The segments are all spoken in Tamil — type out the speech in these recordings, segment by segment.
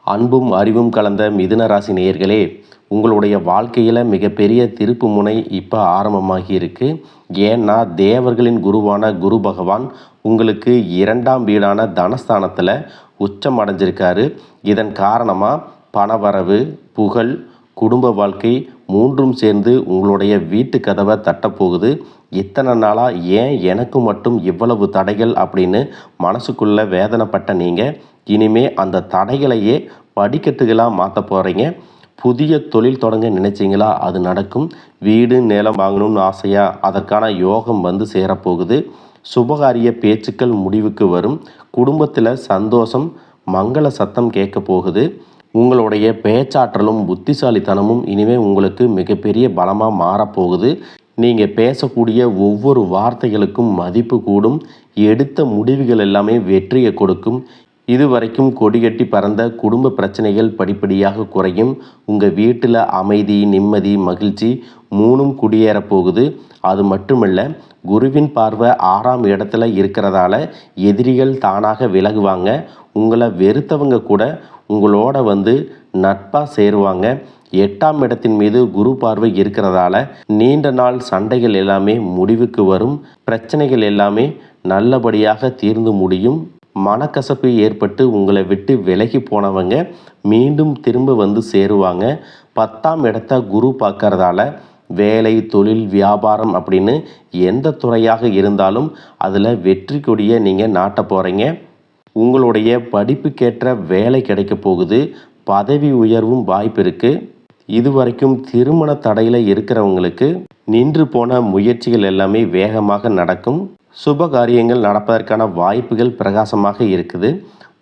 அன்பும் அறிவும் கலந்த மிதுன ராசி நேயர்களே, உங்களுடைய வாழ்க்கையில் மிகப்பெரிய திருப்பு முனை இப்போ ஆரம்பமாகி இருக்கு. ஏன்னா தேவர்களின் குருவான குரு பகவான் உங்களுக்கு 2ஆம் வீடான தனஸ்தானத்தில் உச்சம் அடைஞ்சிருக்காரு. இதன் காரணமாக பணவரவு, புகழ், குடும்ப வாழ்க்கை மூன்றும் சேர்ந்து உங்களுடைய வீட்டு கதவை தட்டப்போகுது. இத்தனை நாளாக ஏன் எனக்கு மட்டும் இவ்வளவு தடைகள் அப்படின்னு மனசுக்குள்ளே வேதனைப்பட்ட நீங்கள் இனிமே அந்த தடைகளையே படிக்கட்டுகளாக மாற்ற போகிறீங்க. புதிய தொழில் தொடங்க நினைச்சிங்களா? அது நடக்கும். வீடு நிலம் வாங்கணும்னு ஆசையா? அதற்கான யோகம் வந்து சேரப்போகுது. சுபகாரிய பேச்சுக்கள் முடிவுக்கு வரும். குடும்பத்தில் சந்தோஷம், மங்கள சத்தம் கேட்க போகுது. உங்களுடைய பேச்சாற்றலும் புத்திசாலித்தனமும் இனிமேல் உங்களுக்கு மிகப்பெரிய பலமாக மாறப்போகுது. நீங்கள் பேசக்கூடிய ஒவ்வொரு வார்த்தைகளுக்கும் மதிப்பு கூடும். எடுத்த முடிவுகள் எல்லாமே வெற்றியை கொடுக்கும். இதுவரைக்கும் கொடிகட்டி பறந்த குடும்ப பிரச்சனைகள் படிப்படியாக குறையும். உங்கள் வீட்டில் அமைதி, நிம்மதி, மகிழ்ச்சி மூணும் குடியேறப் போகுது. அது மட்டுமல்ல, குருவின் பார்வை 6ஆம் இடத்துல இருக்கிறதால எதிரிகள் தானாக விலகுவாங்க. உங்களை வெறுத்தவங்க கூட உங்களோட வந்து நட்பாக சேருவாங்க. 8ஆம் இடத்தின் மீது குரு பார்வை இருக்கிறதால நீண்ட நாள் சண்டைகள் எல்லாமே முடிவுக்கு வரும். பிரச்சனைகள் எல்லாமே நல்லபடியாக தீர்ந்து முடியும். மனக்கசப்பு ஏற்பட்டு உங்களை விட்டு விலகி போனவங்க மீண்டும் திரும்ப வந்து சேருவாங்க. 10ஆம் இடத்த குரு பார்க்கறதால வேலை, தொழில், வியாபாரம் அப்படின்னு எந்த துறையாக இருந்தாலும் அதில் வெற்றி கொடியை நீங்கள் நாட்ட போகிறீங்க. உங்களுடைய படிப்புக்கேற்ற வேலை கிடைக்க போகுது. பதவி உயர்வும் வாய்ப்பு இருக்குது. இதுவரைக்கும் திருமண தடையில் இருக்கிறவங்களுக்கு நின்று போன முயற்சிகள் எல்லாமே வேகமாக நடக்கும். சுப காரியங்கள் நடப்பதற்கான வாய்ப்புகள் பிரகாசமாக இருக்குது.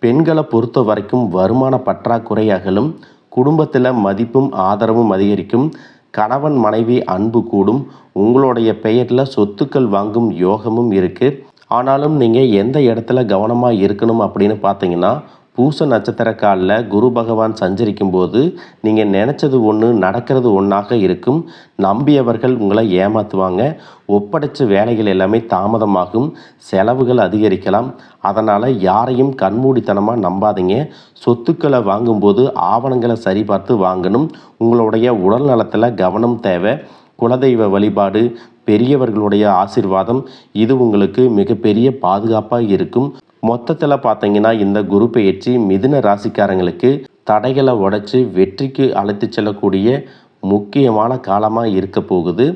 பெண்களை பொறுத்த வரைக்கும் வருமான பற்றாக்குறை அகலும். குடும்பத்தில் மதிப்பும் ஆதரவும் அதிகரிக்கும். கணவன் மனைவி அன்பு கூடும். உங்களுடைய பெயரில் சொத்துக்கள் வாங்கும் யோகமும் இருக்குது. ஆனாலும் நீங்கள் எந்த இடத்துல கவனமாக இருக்கணும் அப்படின்னு பார்த்தீங்கன்னா, பூச நட்சத்திர காலில் குரு பகவான் சஞ்சரிக்கும் போது நீங்கள் நினச்சது ஒன்று நடக்கிறது ஒன்றாக இருக்கும். நம்பியவர்கள் உங்களை ஏமாற்றுவாங்க. ஒப்படைச்ச வேலைகள் எல்லாமே தாமதமாகும். செலவுகள் அதிகரிக்கலாம். அதனால் யாரையும் கண்மூடித்தனமாக நம்பாதீங்க. சொத்துக்களை வாங்கும்போது ஆவணங்களை சரிபார்த்து வாங்கணும். உங்களுடைய உடல் நலத்தில் கவனம் தேவை. குலதெய்வ வழிபாடு, பெரியவர்களுடைய ஆசீர்வாதம் இது உங்களுக்கு மிகப்பெரிய பாதுகாப்பாக இருக்கும். மொத்தத்தில் பார்த்தீங்கன்னா இந்த குரு பெயர்ச்சி மிதுன ராசிக்காரங்களுக்கு தடைகளை உடைச்சி வெற்றிக்கு அழைத்து செல்லக்கூடிய முக்கியமான காலமாக இருக்க போகுது.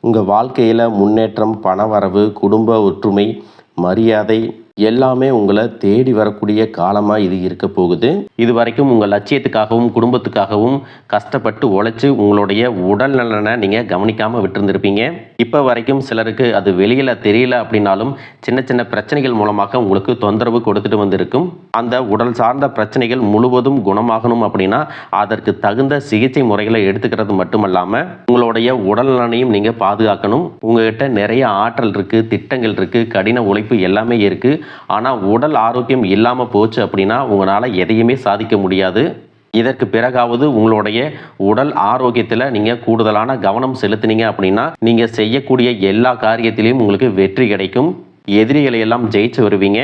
உங்கள் வாழ்க்கையில் முன்னேற்றம், பணவரவு, குடும்ப ஒற்றுமை, மரியாதை எல்லாமே உங்களை தேடி வரக்கூடிய காலமாக இது இருக்க போகுது. இது வரைக்கும் உங்கள் லட்சியத்துக்காகவும் குடும்பத்துக்காகவும் கஷ்டப்பட்டு உழைச்சி உங்களுடைய உடல் நலனை நீங்கள் கவனிக்காமல் விட்டுருந்துருப்பீங்க. இப்போ வரைக்கும் சிலருக்கு அது வெளியில் தெரியல அப்படின்னாலும் சின்ன சின்ன பிரச்சனைகள் மூலமாக உங்களுக்கு தொந்தரவு கொடுத்துட்டு வந்திருக்கும். அந்த உடல் சார்ந்த பிரச்சனைகள் முழுவதும் குணமாகணும் அப்படின்னா அதற்கு தகுந்த சிகிச்சை முறைகளை எடுத்துக்கிறது மட்டுமல்லாமல் உங்களுடைய உடல் நலனையும் நீங்கள் பாதுகாக்கணும். உங்கள்கிட்ட நிறைய ஆற்றல் இருக்குது, திட்டங்கள் இருக்குது, கடின உழைப்பு எல்லாமே இருக்குது. ஆனால் உடல் ஆரோக்கியம் இல்லாமல் போச்சு அப்படின்னா உங்களால் எதையுமே சாதிக்க முடியாது. இதற்கு பிறகாவது உங்களுடைய உடல் ஆரோக்கியத்தில் நீங்கள் கூடுதலான கவனம் செலுத்தினீங்க அப்படின்னா நீங்கள் செய்யக்கூடிய எல்லா காரியத்திலையும் உங்களுக்கு வெற்றி கிடைக்கும். எதிரிகளை எல்லாம் ஜெயிச்சு வருவீங்க.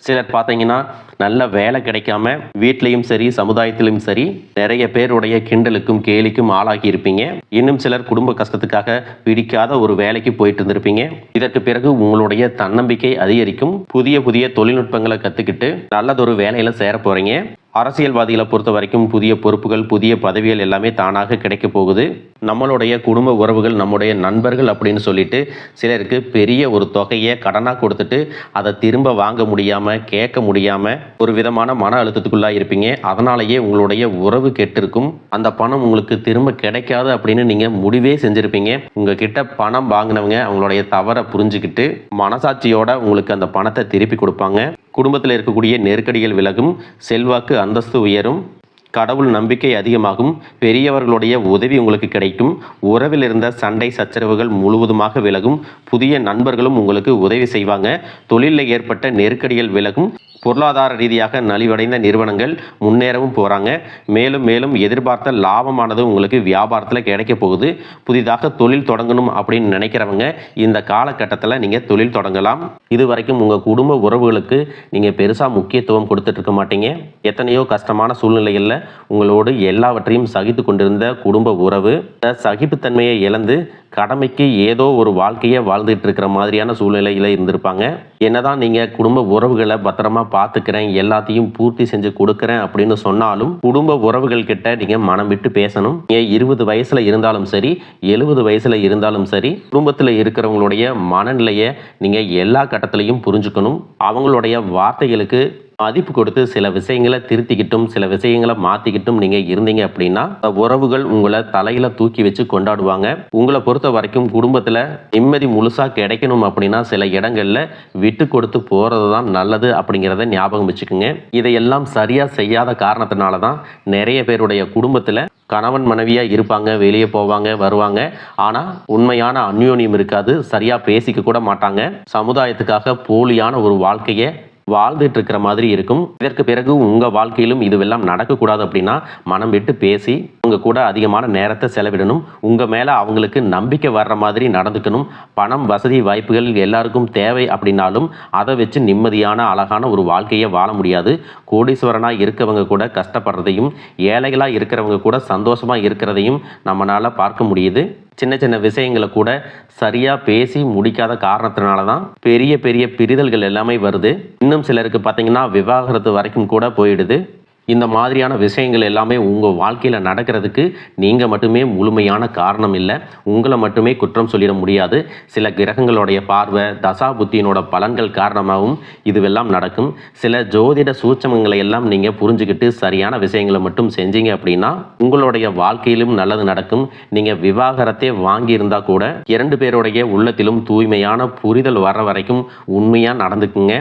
சிலர் பார்த்தீங்கன்னா நல்ல வேலை கிடைக்காம வீட்லேயும் சரி சமுதாயத்திலும் சரி நிறைய பேருடைய கிண்டலுக்கும் கேலிக்கும் ஆளாகி இருப்பீங்க. இன்னும் சிலர் குடும்ப கஷ்டத்துக்காக பிடிக்காத ஒரு வேலைக்கு போயிட்டு இருந்திருப்பீங்க. இதற்கு பிறகு உங்களுடைய தன்னம்பிக்கை அதிகரிக்கும். புதிய புதிய தொழில்நுட்பங்களை கற்றுக்கிட்டு நல்லதொரு வேலையில் சேர போகிறீங்க. அரசியல்வாதிகளை பொறுத்த வரைக்கும் புதிய பொறுப்புகள், புதிய பதவிகள் எல்லாமே தானாக கிடைக்க போகுது. நம்மளுடைய குடும்ப உறவுகள், நம்முடைய நண்பர்கள் அப்படின்னு சொல்லிட்டு சிலருக்கு பெரிய ஒரு தொகையை கடனாக கொடுத்துட்டு அதை திரும்ப வாங்க முடியாமல், கேட்க முடியாமல் ஒரு விதமான மன அழுத்தத்துக்குள்ளாக இருப்பீங்க. அதனாலேயே உங்களுடைய உறவு கெட்டிருக்கும். அந்த பணம் உங்களுக்கு திரும்ப கிடைக்காது அப்படின்னு நீங்கள் முடிவே செஞ்சுருப்பீங்க. உங்ககிட்ட பணம் வாங்கினவங்க அவங்களுடைய தவறை புரிஞ்சுக்கிட்டு மனசாட்சியோட உங்களுக்கு அந்த பணத்தை திருப்பி கொடுப்பாங்க. குடும்பத்தில் இருக்கக்கூடிய நெருக்கடிகள் விலகும். செல்வாக்கு, அந்தஸ்து உயரும். கடவுள் நம்பிக்கை அதிகமாகும். பெரியவர்களுடைய உதவி உங்களுக்கு கிடைக்கும். உறவில் இருந்த சண்டை சச்சரவுகள் முழுவதுமாக விலகும். புதிய நண்பர்களும் உங்களுக்கு உதவி செய்வாங்க. தொழிலில் ஏற்பட்ட நெருக்கடிகள் விலகும். பொருளாதார ரீதியாக நலிவடைந்த நிறுவனங்கள் முன்னேறவும் போகிறாங்க. மேலும் மேலும் எதிர்பார்த்த லாபமானது உங்களுக்கு வியாபாரத்தில் கிடைக்க போகுது. புதிதாக தொழில் தொடங்கணும் அப்படின்னு நினைக்கிறவங்க இந்த காலகட்டத்தில் நீங்கள் தொழில் தொடங்கலாம். இது வரைக்கும் உங்கள் குடும்ப உறவுகளுக்கு நீங்கள் பெருசாக முக்கியத்துவம் கொடுத்துட்டு இருக்க மாட்டீங்க. எத்தனையோ கஷ்டமான சூழ்நிலைகளில் உங்களோடு எல்லாவற்றையும் சகித்து கொண்டிருந்த குடும்ப உறவு சகிப்புத்தன்மையை இழந்து கடமைக்கு ஏதோ ஒரு வாழ்க்கையை வாழ்ந்துட்டு இருக்கிற மாதிரியான சூழ்நிலையில் இருந்திருப்பாங்க. என்னதான் நீங்கள் குடும்ப உறவுகளை பத்திரமா பார்த்துக்கிறேன், எல்லாத்தையும் பூர்த்தி செஞ்சு கொடுக்குறேன் அப்படின்னு சொன்னாலும் குடும்ப உறவுகள் கிட்ட நீங்கள் மனம் விட்டு பேசணும். நீங்கள் 20 வயசில் இருந்தாலும் சரி, 70 வயசில் இருந்தாலும் சரி, குடும்பத்தில் இருக்கிறவங்களுடைய மனநிலையை நீங்கள் எல்லா கட்டத்திலையும் புரிஞ்சுக்கணும். அவங்களுடைய வார்த்தைகளுக்கு மதிப்பு கொடுத்து சில விஷயங்களை திருத்திக்கிட்டும் சில விஷயங்களை மாற்றிக்கிட்டும் நீங்கள் இருந்தீங்க அப்படின்னா உறவுகள் உங்களை தலையில் தூக்கி வச்சு கொண்டாடுவாங்க. உங்களை பொறுத்த வரைக்கும் குடும்பத்தில் நிம்மதி முழுசாக கிடைக்கணும் அப்படின்னா சில இடங்களில் விட்டு கொடுத்து போகிறது தான் நல்லது அப்படிங்கிறத ஞாபகம் வச்சுக்கோங்க. இதையெல்லாம் சரியாக செய்யாத காரணத்தினால தான் நிறைய பேருடைய குடும்பத்தில் கணவன் மனைவியாக இருப்பாங்க, வெளியே போவாங்க வருவாங்க, ஆனால் உண்மையான அந்யோன்யம் இருக்காது, சரியாக பேசிக்க கூட மாட்டாங்க. சமுதாயத்துக்காக போலியான ஒரு வாழ்க்கையை வாழ்ந்துட்டு இருக்கிற மாதிரி இருக்கும். இதற்கு பிறகு உங்கள் வாழ்க்கையிலும் இதுவெல்லாம் நடக்கக்கூடாது அப்படின்னா மனம் விட்டு பேசி உங்க கூட அதிகமான நேரத்தை செலவிடணும். உங்கள் மேலே அவங்களுக்கு நம்பிக்கை வர்ற மாதிரி நடந்துக்கணும். பணம் வசதி வாய்ப்புகள் எல்லாருக்கும் தேவை அப்படின்னாலும் அதை வச்சு நிம்மதியான அழகான ஒரு வாழ்க்கையை வாழ முடியாது. கோடீஸ்வரனாக இருக்கவங்க கூட கஷ்டப்படுறதையும் ஏழைகளாக இருக்கிறவங்க கூட சந்தோஷமாக இருக்கிறதையும் நம்மளால் பார்க்க முடியுது. சின்ன சின்ன விஷயங்களை கூட சரியாக பேசி முடிக்காத காரணத்தினால தான் பெரிய பெரிய பிரிதல்கள் எல்லாமே வருது. இன்னும் சிலருக்கு பார்த்தீங்கன்னா விவாகரத்து வரைக்கும் கூட போயிடுது. இந்த மாதிரியான விஷயங்கள் எல்லாமே உங்கள் வாழ்க்கையில் நடக்கிறதுக்கு நீங்கள் மட்டுமே முழுமையான காரணம் இல்லை. உங்களை மட்டுமே குற்றம் சொல்லிட முடியாது. சில கிரகங்களுடைய பார்வை தசா புத்தியினோட பலன்கள் காரணமாகவும் இதுவெல்லாம் நடக்கும். சில ஜோதிட சூட்சமங்களை எல்லாம் நீங்கள் புரிஞ்சுக்கிட்டு சரியான விஷயங்களை மட்டும் செஞ்சீங்க அப்படின்னா உங்களுடைய வாழ்க்கையிலும் நல்லது நடக்கும். நீங்கள் விவாகரத்தை வாங்கியிருந்தால் கூட 2 பேருடைய உள்ளத்திலும் தூய்மையான புரிதல் வர வரைக்கும் உண்மையாக நடந்துக்குங்க.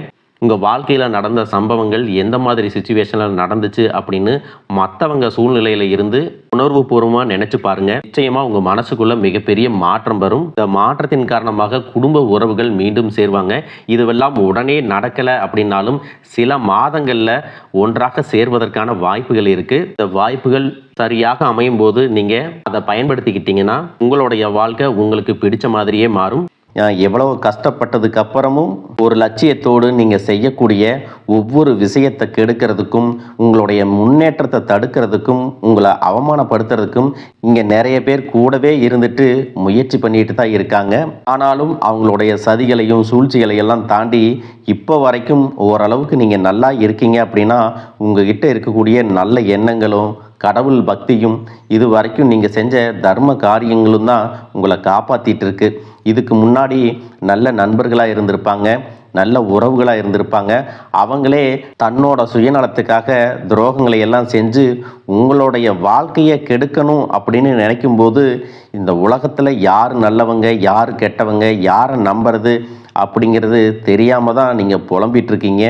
உங்கள் வாழ்க்கையில் நடந்த சம்பவங்கள் எந்த மாதிரி சுச்சுவேஷனில் நடந்துச்சு அப்படின்னு மற்றவங்க சூழ்நிலையில் இருந்து உணர்வு பூர்வமாக நினச்சி பாருங்கள். நிச்சயமாக உங்கள் மனசுக்குள்ளே மிகப்பெரிய மாற்றம் வரும். இந்த மாற்றத்தின் காரணமாக குடும்ப உறவுகள் மீண்டும் சேருவாங்க. இதுவெல்லாம் உடனே நடக்கலை அப்படின்னாலும் சில மாதங்களில் ஒன்றாக சேர்வதற்கான வாய்ப்புகள் இருக்குது. இந்த வாய்ப்புகள் சரியாக அமையும் போது நீங்கள் அதை பயன்படுத்திக்கிட்டீங்கன்னா உங்களுடைய வாழ்க்கை உங்களுக்கு பிடிச்ச மாதிரியே மாறும். எவ்வளவு கஷ்டப்பட்டதுக்கு அப்புறமும் ஒரு லட்சியத்தோடு நீங்கள் செய்யக்கூடிய ஒவ்வொரு விஷயத்தை கெடுக்கிறதுக்கும் உங்களுடைய முன்னேற்றத்தை தடுக்கிறதுக்கும் உங்களை அவமானப்படுத்துறதுக்கும் இங்கே நிறைய பேர் கூடவே இருந்துட்டு முயற்சி பண்ணிட்டு தான் இருக்காங்க. ஆனாலும் அவங்களுடைய சதிகளையும் சூழ்ச்சிகளையெல்லாம் தாண்டி இப்போ வரைக்கும் ஓரளவுக்கு நீங்கள் நல்லா இருக்கீங்க அப்படின்னா உங்ககிட்ட இருக்கக்கூடிய நல்ல எண்ணங்களும் கடவுள் பக்தியும் இது வரைக்கும் நீங்கள் செஞ்ச தர்ம காரியங்களும் தான் உங்களை காப்பாற்றிட்டு இருக்கு. இதுக்கு முன்னாடி நல்ல நண்பர்களாக இருந்திருப்பாங்க, நல்ல உறவுகளாக இருந்திருப்பாங்க. அவங்களே தன்னோட சுயநலத்துக்காக துரோகங்களை எல்லாம் செஞ்சு உங்களுடைய வாழ்க்கையை கெடுக்கணும் அப்படின்னு நினைக்கும்போது இந்த உலகத்தில் யார் நல்லவங்க யார் கெட்டவங்க யாரை நம்புறது அப்படிங்கிறது தெரியாமல் தான் நீங்கள் புலம்பிட்டு இருக்கீங்க.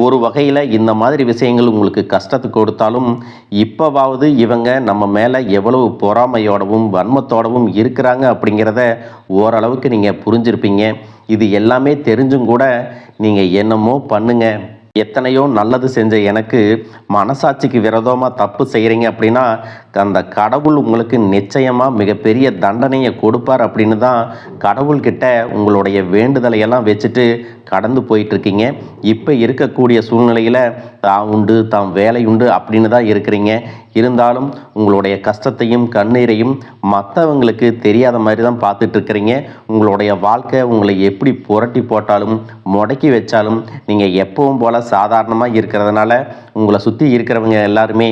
ஒரு வகையில் இந்த மாதிரி விஷயங்கள் உங்களுக்கு கஷ்டத்தை கொடுத்தாலும் இப்போவாவது இவங்க நம்ம மேலே எவ்வளவு பொறாமையோடவும் வன்மத்தோடவும் இருக்கிறாங்க அப்படிங்கிறத ஓரளவுக்கு நீங்கள் புரிஞ்சிருப்பீங்க. இது எல்லாமே தெரிஞ்சும் கூட நீங்கள் என்னமோ பண்ணுங்க, எத்தனையோ நல்லது செஞ்ச எனக்கு மனசாட்சிக்கு விரோதமாக தப்பு செய்கிறீங்க அப்படின்னா அந்த கடவுள் உங்களுக்கு நிச்சயமாக மிகப்பெரிய தண்டனையை கொடுப்பார் அப்படின்னு தான் கடவுள்கிட்ட உங்களுடைய வேண்டுதலையெல்லாம் வச்சுட்டு கடந்து போயிட்டுருக்கீங்க. இப்போ இருக்கக்கூடிய சூழ்நிலையில் தான் உண்டு தாம் வேலை உண்டு அப்படின்னு தான் இருக்கிறீங்க. இருந்தாலும் உங்களுடைய கஷ்டத்தையும் கண்ணீரையும் மற்றவங்களுக்கு தெரியாத மாதிரி தான் பார்த்துட்ருக்கிறீங்க. உங்களுடைய வாழ்க்கை உங்களை எப்படி புரட்டி போட்டாலும் முடக்கி வச்சாலும் நீங்கள் எப்பவும் போல் சாதாரணமாக இருக்கிறதுனால உங்களை சுற்றி இருக்கிறவங்க எல்லாருமே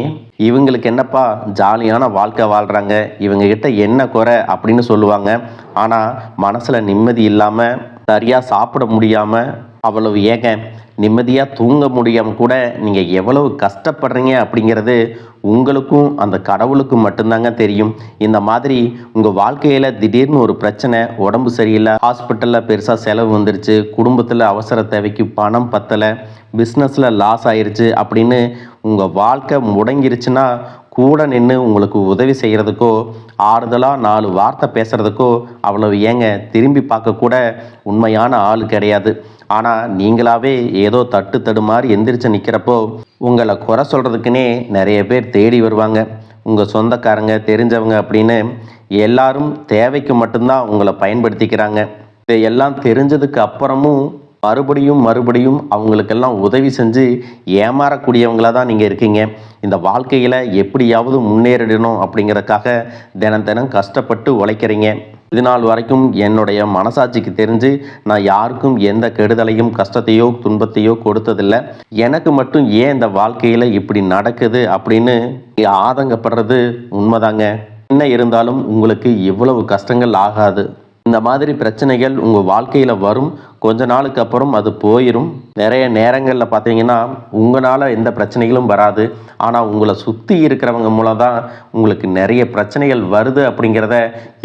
இவங்களுக்கு என்னப்பா ஜாலியான வாழ்க்கை வாழ்கிறாங்க, இவங்ககிட்ட என்ன குறை அப்படின்னு சொல்லுவாங்க. ஆனால் மனசில் நிம்மதி இல்லாமல் சரியாக சாப்பிட முடியாமல் அவ்வளவு ஏங்க நிம்மதியாக தூங்க முடியாமல் கூட நீங்கள் எவ்வளவு கஷ்டப்படுறீங்க அப்படிங்கிறது உங்களுக்கும் அந்த கடவுளுக்கும் மட்டும்தாங்க தெரியும். இந்த மாதிரி உங்கள் வாழ்க்கையில் திடீர்னு ஒரு பிரச்சனை, உடம்பு சரியில்லை, ஹாஸ்பிட்டலில் பெருசாக செலவு வந்துருச்சு, குடும்பத்தில் அவசர தேவைக்கு பணம் பத்தலை, பிஸ்னஸில் லாஸ் ஆயிடுச்சு அப்படின்னு உங்கள் வாழ்க்கை முடங்கிருச்சுன்னா கூட நின்று உங்களுக்கு உதவி செய்கிறதுக்கோ ஆறுதலாக 4 வார்த்தை பேசுகிறதுக்கோ அவ்வளவு ஏங்க திரும்பி பார்க்க கூட உண்மையான ஆள் கிடையாது. ஆனால் நீங்களாவே ஏதோ தட்டு தடுமாறி எந்திரிச்சு நிற்கிறப்போ உங்களை குறை சொல்கிறதுக்குன்னே நிறைய பேர் தேடி வருவாங்க. உங்கள் சொந்தக்காரங்க தெரிஞ்சவங்க அப்படின்னு எல்லாரும் தேவைக்கு மட்டும்தான் உங்களை பயன்படுத்திக்கிறாங்க. இதையெல்லாம் தெரிஞ்சதுக்கு அப்புறமும் மறுபடியும் அவங்களுக்கெல்லாம் உதவி செஞ்சு ஏமாறக்கூடியவங்களாக தான் நீங்கள் இருக்கீங்க. இந்த வாழ்க்கையில் எப்படியாவது முன்னேறிடணும் அப்படிங்கிறதுக்காக தினம் கஷ்டப்பட்டு உழைக்கிறீங்க. இது நாள் வரைக்கும் என்னுடைய மனசாட்சிக்கு தெரிஞ்சு நான் யாருக்கும் எந்த கெடுதலையும் கஷ்டத்தையோ துன்பத்தையோ கொடுத்ததில்லை. எனக்கு மட்டும் ஏன் இந்த வாழ்க்கையில் இப்படி நடக்குது அப்படின்னு ஆதங்கப்படுறது உண்மைதாங்க. என்ன இருந்தாலும் உங்களுக்கு இவ்வளவு கஷ்டங்கள் ஆகாது. இந்த மாதிரி பிரச்சனைகள் உங்கள் வாழ்க்கையில் வரும். கொஞ்ச நாளுக்கு அப்புறம் அது போயிடும். நிறைய நேரங்களில் பார்த்தீங்கன்னா உங்களால் எந்த பிரச்சனைகளும் வராது. ஆனால் உங்களை சுற்றி இருக்கிறவங்க மூலம் தான் உங்களுக்கு நிறைய பிரச்சனைகள் வருது அப்படிங்கிறத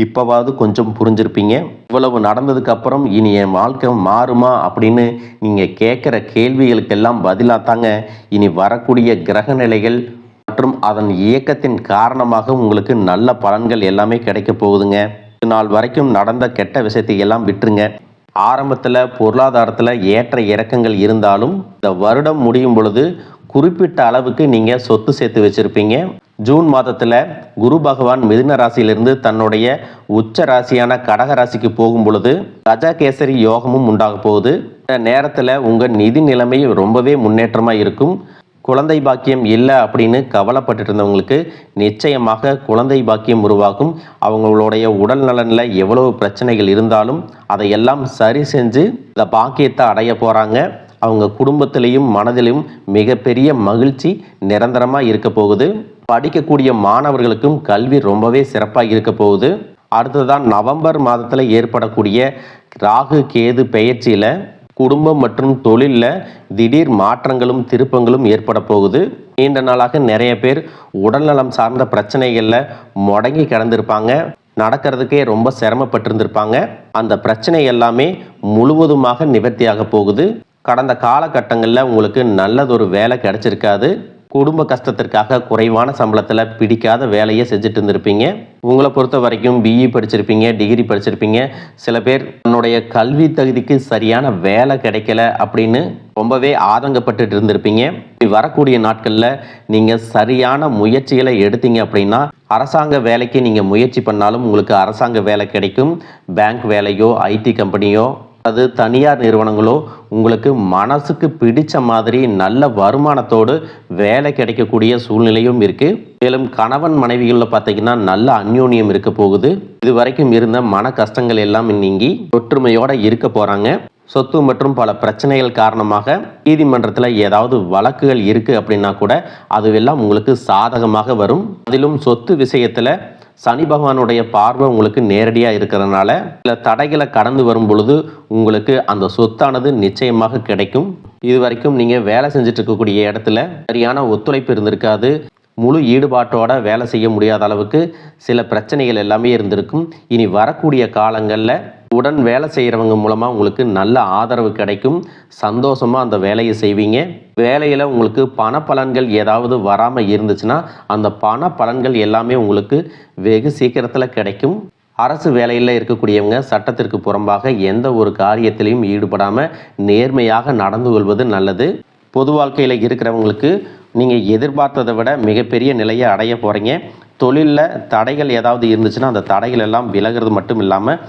இப்போவாவது கொஞ்சம் புரிஞ்சிருப்பீங்க. இவ்வளவு நடந்ததுக்கப்புறம் இனி என் வாழ்க்கை மாறுமா அப்படின்னு நீங்கள் கேட்குற கேள்விகளுக்கெல்லாம் பதிலாக தாங்க இனி வரக்கூடிய கிரக நிலைகள் மற்றும் அதன் இயக்கத்தின் காரணமாக உங்களுக்கு நல்ல பலன்கள் எல்லாமே கிடைக்க போகுதுங்க. நாள் வரைக்கும் நடந்த கெட்ட விஷயத்தை எல்லாம் விட்டுருங்க. ஆரம்பத்தில் பொருளாதாரத்தில் ஏற்ற இறக்கங்கள் இருந்தாலும் இந்த வருடம் முடியும் பொழுது குறிப்பிட்ட அளவுக்கு நீங்கள் சொத்து சேர்த்து வச்சுருப்பீங்க. ஜூன் மாதத்தில் குரு பகவான் மிதுன ராசியிலிருந்து தன்னுடைய உச்ச ராசியான கடக ராசிக்கு போகும் பொழுது கஜகேசரி யோகமும் உண்டாக போகுது. இந்த நேரத்தில் உங்கள் நிதி நிலைமை ரொம்பவே முன்னேற்றமாக இருக்கும். குழந்தை பாக்கியம் இல்லை அப்படின்னு கவலைப்பட்டு இருந்தவங்களுக்கு நிச்சயமாக குழந்தை பாக்கியம் உருவாகும். அவங்களுடைய உடல் நலனில் எவ்வளவு பிரச்சனைகள் இருந்தாலும் அதையெல்லாம் சரி செஞ்சு இந்த பாக்கியத்தை அடைய போகிறாங்க. அவங்க குடும்பத்திலையும் மனதிலும் மிகப்பெரிய மகிழ்ச்சி நிரந்தரமாக இருக்க போகுது. படிக்கக்கூடிய மாணவர்களுக்கும் கல்வி ரொம்பவே சிறப்பாக இருக்க போகுது. அடுத்ததான் நவம்பர் மாதத்தில் ஏற்படக்கூடிய ராகு கேது பெயர்ச்சியில் குடும்பம் மற்றும் தொழிலில் திடீர் மாற்றங்களும் திருப்பங்களும் ஏற்பட போகுது. நீண்ட நாளாக நிறைய பேர் உடல்நலம் சார்ந்த பிரச்சனைகளில் முடங்கி கிடந்திருப்பாங்க. நடக்கிறதுக்கே ரொம்ப சிரமப்பட்டிருந்திருப்பாங்க. அந்த பிரச்சனை எல்லாமே முழுவதுமாக நிவர்த்தியாக போகுது. கடந்த காலகட்டங்களில் உங்களுக்கு நல்லதொரு வேலை கிடைச்சிருக்காது. குடும்ப கஷ்டத்திற்காக குறைவான சம்பளத்தில் பிடிக்காத வேலையை செஞ்சுட்டு இருந்திருப்பீங்க. உங்களை பொறுத்த வரைக்கும் பிஇ படிச்சிருப்பீங்க, டிகிரி படிச்சிருப்பீங்க. சில பேர் தன்னுடைய கல்வி தகுதிக்கு சரியான வேலை கிடைக்கல அப்படின்னு ரொம்பவே ஆதங்கப்பட்டு இருந்திருப்பீங்க. வரக்கூடிய நாட்களில் நீங்கள் சரியான முயற்சிகளை எடுத்தீங்க அப்படின்னா அரசாங்க வேலைக்கு நீங்கள் முயற்சி பண்ணாலும் உங்களுக்கு அரசாங்க வேலை கிடைக்கும். பேங்க் வேலையோ ஐடி கம்பெனியோ அது தனியார் நிறுவனங்களோ உங்களுக்கு மனசுக்கு பிடிச்ச மாதிரி நல்ல வருமானத்தோடு வேலை கிடைக்கக்கூடிய சூழ்நிலையும் இருக்குது. மேலும் கணவன் மனைவிகளில் பார்த்தீங்கன்னா நல்ல அந்யோன்யம் இருக்க போகுது. இது வரைக்கும் இருந்த மன கஷ்டங்கள் எல்லாம் நீங்கி ஒற்றுமையோடு இருக்க போகிறாங்க. சொத்து மற்றும் பல பிரச்சனைகள் காரணமாக நீதிமன்றத்தில் ஏதாவது வழக்குகள் இருக்குது அப்படின்னா கூட அதுவெல்லாம் உங்களுக்கு சாதகமாக வரும். அதிலும் சொத்து விஷயத்தில் சனி பகவானுடைய பார்வை உங்களுக்கு நேரடியாக இருக்கிறதுனால சில தடைகளை கடந்து வரும் பொழுது உங்களுக்கு அந்த சொத்தானது நிச்சயமாக கிடைக்கும். இது வரைக்கும் நீங்கள் வேலை செஞ்சுட்டு இருக்கக்கூடிய இடத்துல சரியான ஒத்துழைப்பு இருந்திருக்காது. முழு ஈடுபாட்டோட வேலை செய்ய முடியாத அளவுக்கு சில பிரச்சனைகள் எல்லாமே இருந்திருக்கும். இனி வரக்கூடிய காலங்களில் உடன் வேலை செய்கிறவங்க மூலமாக உங்களுக்கு நல்ல ஆதரவு கிடைக்கும். சந்தோஷமாக அந்த வேலையை செய்வீங்க. வேலையில் உங்களுக்கு பண பலன்கள் ஏதாவது வராமல் இருந்துச்சுன்னா அந்த பண பலன்கள் எல்லாமே உங்களுக்கு வெகு சீக்கிரத்தில் கிடைக்கும். அரசு வேலையில் இருக்கக்கூடியவங்க சட்டத்திற்கு புறம்பாக எந்த ஒரு காரியத்திலையும் ஈடுபடாமல் நேர்மையாக நடந்து கொள்வது நல்லது. பொது வாழ்க்கையில் இருக்கிறவங்களுக்கு நீங்கள் எதிர்பார்த்ததை விட மிகப்பெரிய நிலையை அடைய போகிறீங்க. தொழிலில் தடைகள் ஏதாவது இருந்துச்சுன்னா அந்த தடைகள் எல்லாம் விலகிறது மட்டும் இல்லாமல்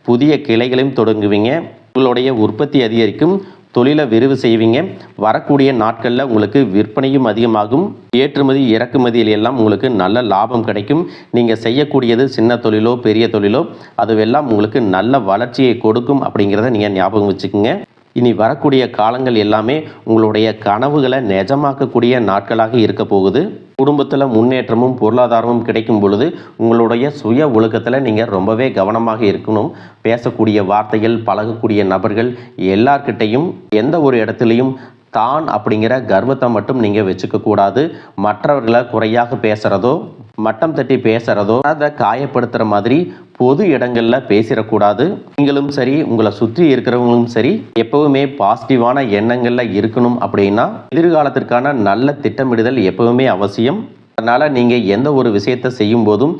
புதிய கிளைகளையும் தொடங்குவீங்க. உங்களுடைய உற்பத்தி அதிகரிக்கும். தொழிலை விரிவு செய்வீங்க. வரக்கூடிய நாட்களில் உங்களுக்கு விற்பனையும் அதிகமாகும். ஏற்றுமதி இறக்குமதியில் எல்லாம் உங்களுக்கு நல்ல லாபம் கிடைக்கும். நீங்கள் செய்யக்கூடியது சின்ன தொழிலோ பெரிய தொழிலோ அதுவெல்லாம் உங்களுக்கு நல்ல வளர்ச்சியை கொடுக்கும் அப்படிங்கிறத நீங்கள் ஞாபகம் வச்சுக்கோங்க. இனி வரக்கூடிய காலங்கள் எல்லாமே உங்களுடைய கனவுகளை நிஜமாக்கக்கூடிய நாட்களாக இருக்க போகுது. குடும்பத்தில் முன்னேற்றமும் பொருளாதாரமும் கிடைக்கும் பொழுது உங்களுடைய சுய ஒழுக்கத்தில் நீங்கள் ரொம்பவே கவனமாக இருக்கணும். பேசக்கூடிய வார்த்தைகள், பழகக்கூடிய நபர்கள் எல்லார்கிட்டையும் எந்த ஒரு இடத்துலையும் தான் அப்படிங்கிற கர்வத்தை மட்டும் நீங்கள் வச்சுக்க கூடாது. மற்றவர்களை குறையாக பேசுகிறதோ மட்டம் தட்டி பேசுகிறதோ அதை காயப்படுத்துகிற மாதிரி பொது இடங்களில் பேசிடக்கூடாது. நீங்களும் சரி உங்களை சுற்றி இருக்கிறவங்களும் சரி எப்பவுமே பாசிட்டிவான எண்ணங்களில் இருக்கணும். அப்படின்னா எதிர்காலத்திற்கான நல்ல திட்டமிடுதல் எப்பவுமே அவசியம். அதனால் நீங்கள் எந்த ஒரு விஷயத்தை செய்யும் போதும்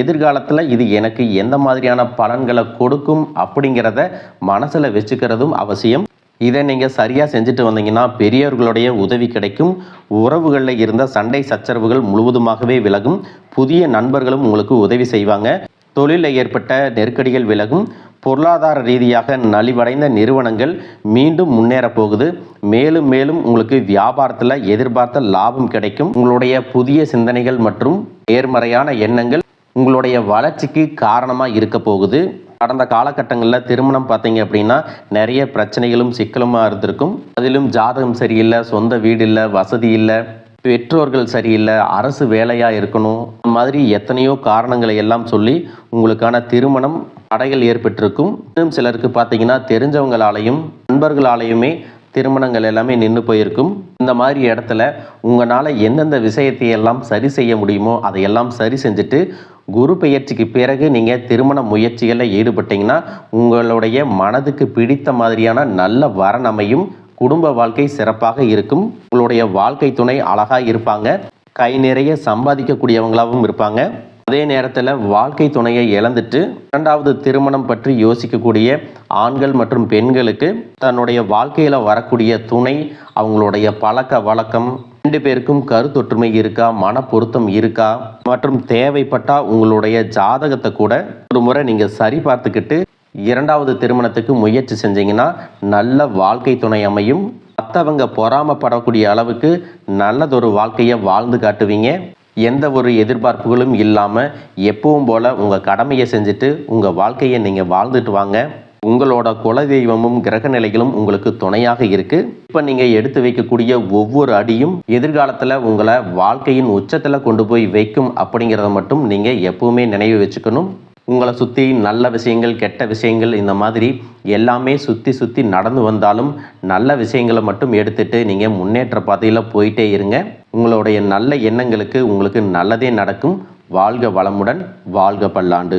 எதிர்காலத்தில் இது எனக்கு எந்த மாதிரியான பலன்களை கொடுக்கும் அப்படிங்கிறத மனசில் வச்சுக்கிறதும் அவசியம். இதை நீங்கள் சரியாக செஞ்சுட்டு வந்தீங்கன்னா பெரியவர்களுடைய உதவி கிடைக்கும். உறவுகளில் இருந்த சண்டை சச்சரவுகள் முழுவதுமாகவே விலகும். புதிய நண்பர்களும் உங்களுக்கு உதவி செய்வாங்க. தொழிலில் ஏற்பட்ட நெருக்கடிகள் விலகும். பொருளாதார ரீதியாக நலிவடைந்த நிறுவனங்கள் மீண்டும் முன்னேற போகுது. மேலும் மேலும் உங்களுக்கு வியாபாரத்தில் எதிர்பார்த்த லாபம் கிடைக்கும். உங்களுடைய புதிய சிந்தனைகள் மற்றும் நேர்மறையான எண்ணங்கள் உங்களுடைய வளர்ச்சிக்கு காரணமாக இருக்க போகுது. கடந்த காலகட்டங்களில் திருமணம் பார்த்தீங்க அப்படின்னா நிறைய பிரச்சனைகளும் சிக்கலுமாக இருந்திருக்கும். அதிலும் ஜாதகம் சரியில்லை, சொந்த வீடு இல்லை, வசதி இல்லை, பெற்றோர்கள் சரியில்லை, அரசு வேலையாக இருக்கணும், இந்த மாதிரி எத்தனையோ காரணங்களை எல்லாம் சொல்லி உங்களுக்கான திருமணம் தடைகள் ஏற்பட்டிருக்கும். இன்னும் சிலருக்கு பார்த்தீங்கன்னா தெரிஞ்சவங்களாலையும் நண்பர்களாலையுமே திருமணங்கள் எல்லாமே நின்று போயிருக்கும். இந்த மாதிரி இடத்துல உங்களால் எந்தெந்த விஷயத்தை எல்லாம் சரி செய்ய முடியுமோ அதையெல்லாம் சரி செஞ்சுட்டு குரு பெயர்ச்சிக்கு பிறகு நீங்கள் திருமண முயற்சிகளில் ஈடுபட்டீங்கன்னா உங்களுடைய மனதுக்கு பிடித்த மாதிரியான நல்ல வரன் அமையும். குடும்ப வாழ்க்கை சிறப்பாக இருக்கும். உங்களுடைய வாழ்க்கை துணை அழகாக இருப்பாங்க. கை நிறைய சம்பாதிக்கக்கூடியவங்களாகவும் இருப்பாங்க. அதே நேரத்தில் வாழ்க்கை துணையை இழந்துட்டு இரண்டாவது திருமணம் பற்றி யோசிக்கக்கூடிய ஆண்கள் மற்றும் பெண்களுக்கு தன்னுடைய வாழ்க்கையில் வரக்கூடிய துணை, அவங்களுடைய பழக்க வழக்கம், 2 பேருக்கும் கருத்தொற்றுமை இருக்கா, மன பொருத்தம் இருக்கா, மற்றும் தேவைப்பட்டால் உங்களுடைய ஜாதகத்தை கூட ஒரு முறை நீங்கள் சரி பார்த்துக்கிட்டு இரண்டாவது திருமணத்துக்கு முயற்சி செஞ்சீங்கன்னா நல்ல வாழ்க்கை துணை அமையும். மற்றவங்க பொறாமப்படக்கூடிய அளவுக்கு நல்லதொரு வாழ்க்கையை வாழ்ந்து காட்டுவீங்க. எந்த ஒரு எதிர்பார்ப்புகளும் இல்லாமல் எப்பவும் போல் உங்கள் கடமையை செஞ்சுட்டு உங்கள் வாழ்க்கையை நீங்கள் வாழ்ந்துட்டு வாங்க. உங்களோட குலதெய்வமும் கிரக நிலைகளும் உங்களுக்கு துணையாக இருக்குது. இப்போ நீங்கள் எடுத்து வைக்கக்கூடிய ஒவ்வொரு அடியும் எதிர்காலத்தில் உங்களை வாழ்க்கையின் உச்சத்தில் கொண்டு போய் வைக்கும் அப்படிங்கிறத மட்டும் நீங்கள் எப்பவுமே நினைவு வச்சுக்கணும். உங்களை சுற்றி நல்ல விஷயங்கள், கெட்ட விஷயங்கள், இந்த மாதிரி எல்லாமே சுற்றி நடந்து வந்தாலும் நல்ல விஷயங்களை மட்டும் எடுத்துட்டு நீங்கள் முன்னேற்ற பாதையில் போயிட்டே இருங்க. உங்களுடைய நல்ல எண்ணங்களுக்கு உங்களுக்கு நல்லதே நடக்கும். வாழ்க வளமுடன், வாழ்க பல்லாண்டு.